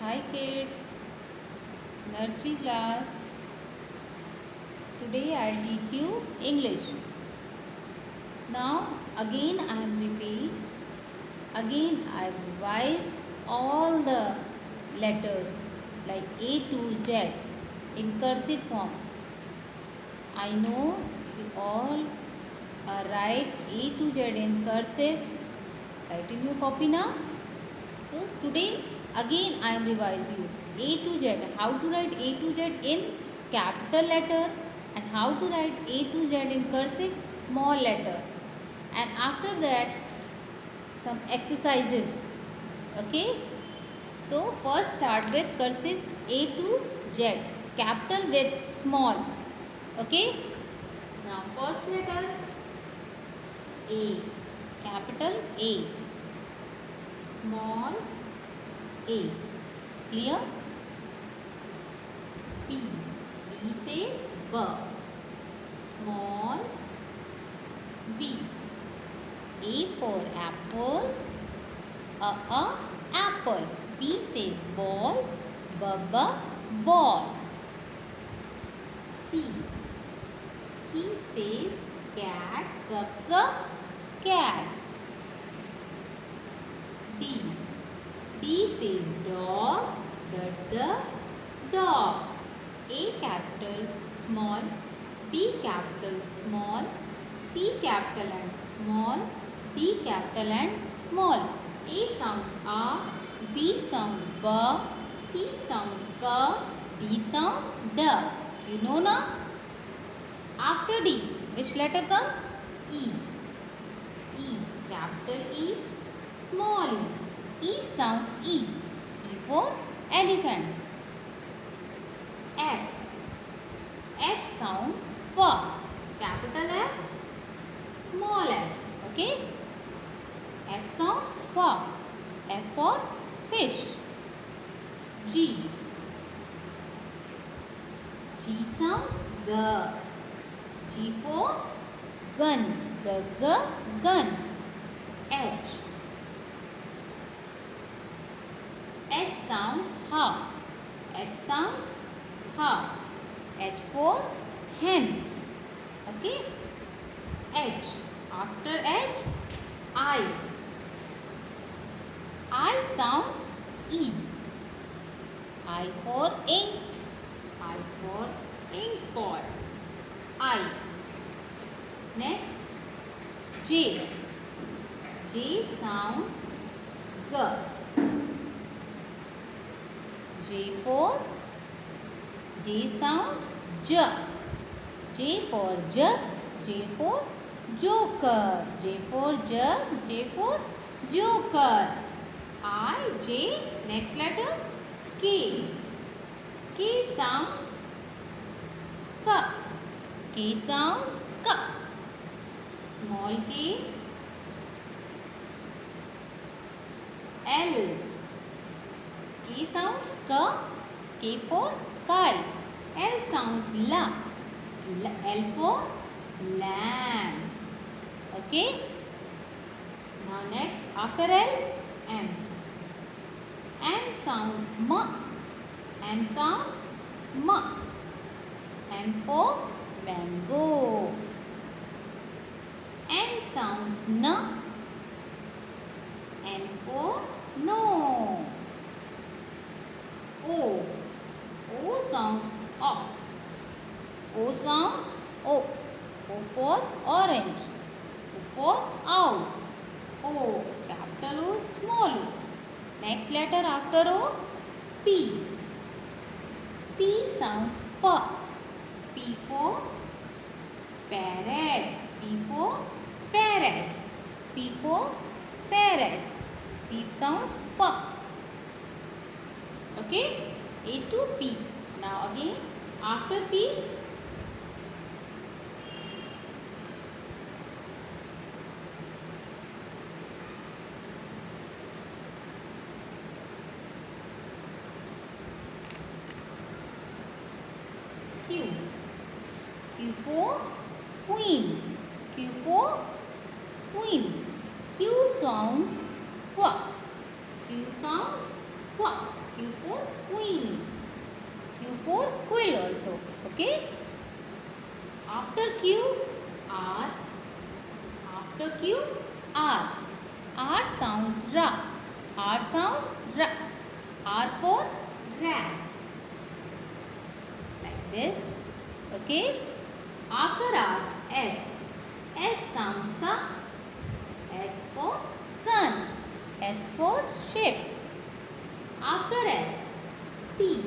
Hi kids, nursery class. Today I teach you English. Now again I am repeat. Again I revise all the letters like A to Z in cursive form. I know you all write A to Z in cursive. Write in your copy now. So today again I am revise you A to Z. How to write A to Z in capital letter and how to write A to Z in cursive small letter. And after that some exercises. Okay. So first start with cursive A to Z. Capital with small. Okay. Now first letter A. Capital A. Small A. Clear? B. B says B. Small B. A for apple. Apple. B says ball. Ball. C. C says cat. Cat. D. D says dog. Dog. A capital small, B capital small, C capital and small, D capital and small. A sounds A, B sounds B, C sounds K, D sounds D. You know now? After D, which letter comes? E. E. Capital E, small e. E sounds E. E for elephant. F. F sound F. Capital F, small f. Okay. F sounds F. F for fish. G. G sounds G. G for gun. Gun. H. H sound H. H sounds H. H for hen. Okay. H. After H, I. I sounds E. I for ink. I for ink pot. I. Next, J. J sounds G. J for J sounds J. J for J. J for joker. J for J. J for joker. I, J. Next letter K. K sounds K. K sounds K. Small k. L. K sounds K. K for kite. L sounds la. L for lamb. Okay. Now next after L, M. M sounds M. M sounds M. M for mango. N sounds N. N for nose. O. O sounds O. O sounds O. O for orange. O for owl. O. Capital O, small o. Next letter after O, P. P sounds P. P for parrot. P for parrot. P for parrot. P sounds P. Okay. A to P. Now again after P, Q. Q for queen. Q for queen. Q sounds Q. Q sound Q. qua. Q for queen. Q for quill also. Okay. After Q, R. After Q, R. R sounds ra. R sounds ra. R for rat. Like this. Okay. After R, S. S sounds sa. S for sun. S for ship. After S, T.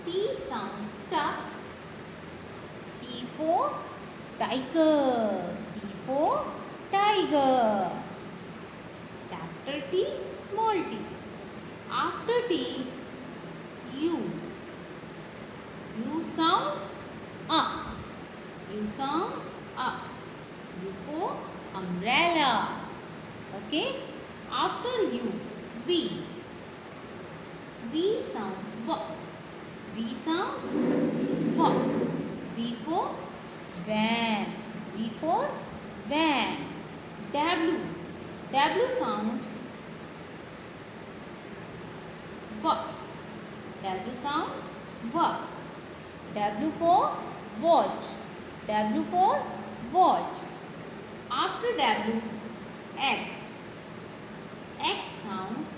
T sounds ta. T for tiger. T for tiger. Capital T, small t. After T, U. U sounds up. U sounds up. U for umbrella. Okay. After U, V. V sounds V. V sounds V. V for van. V for van. W. W sounds V. W sounds V. W for watch. W for watch. After W, X. X sounds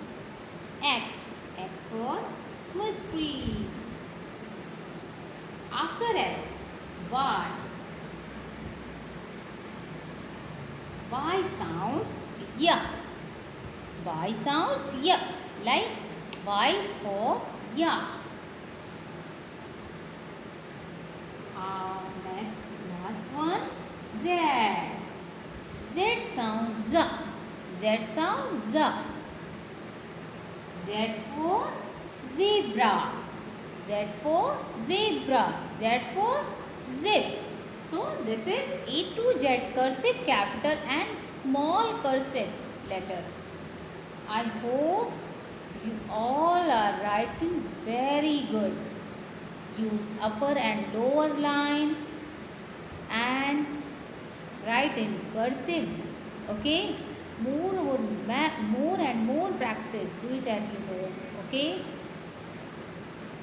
X. X for Christmas tree. After X, Y. Y sounds Y. Y sounds Y. Like Y for yeah. Next, last one, Z. Z sounds Z. Z sounds Z. Z for zebra. Z for zebra. Z for zip. So this is A to Z cursive, capital and small cursive letter. I hope you all are writing very good. Use upper and lower line and write in cursive. Okay. More and more practice. Do it at your home. Okay.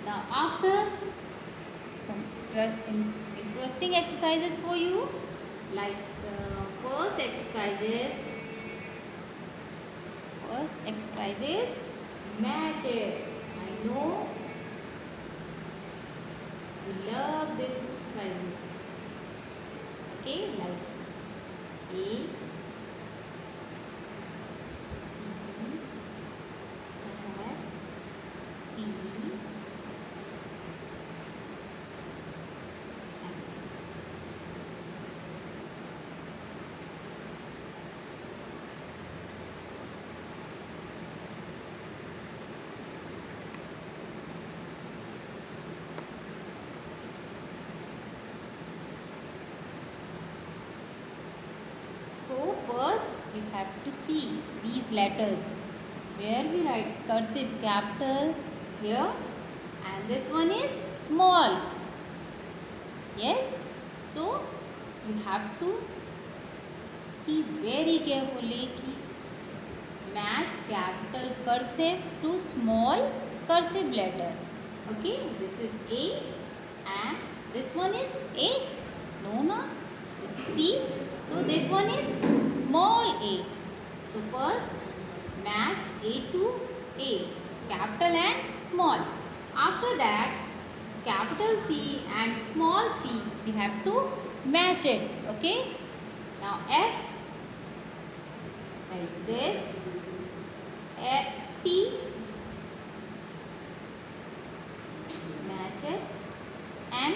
Now after some interesting exercises for you, like the first exercise is match it. I know you love this exercise. Okay, like A, C, F, E, so first you have to see these letters where we write cursive capital here and this one is small. Yes, so you have to see very carefully ki match capital cursive to small cursive letter. Okay, this is A and this one is A. No, this is C. So this one is small a. So first match A to A, capital and small. After that, capital C and small c, we have to match it. Okay. Now F, like this. T, match it. M,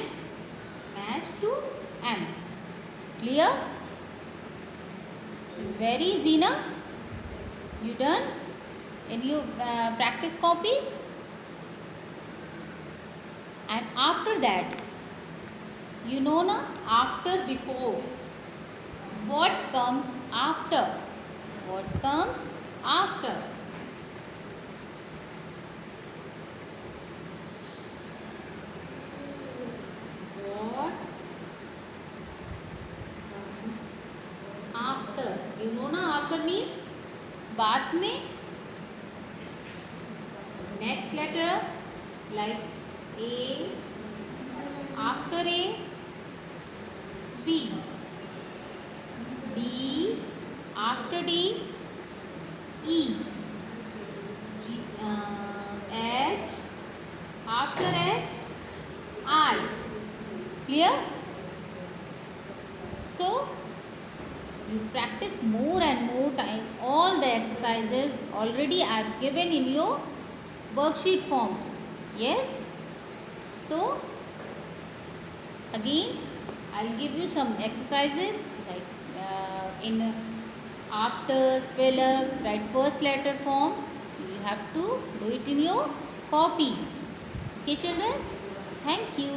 match to M. Clear? This is very easy, na? You done in your practice copy? And after that, you know na, after, before. What comes after? What comes after? What comes after? You know na, after means बाद में next letter like A, after A, B, D, after D, E, H, after H, I. Clear? So, you practice more and more time all the exercises already I have given in your worksheet form. Yes? So, again I'll give you some exercises like in after Phillips write first letter form. You have to do it in your copy. Okay children? Thank you.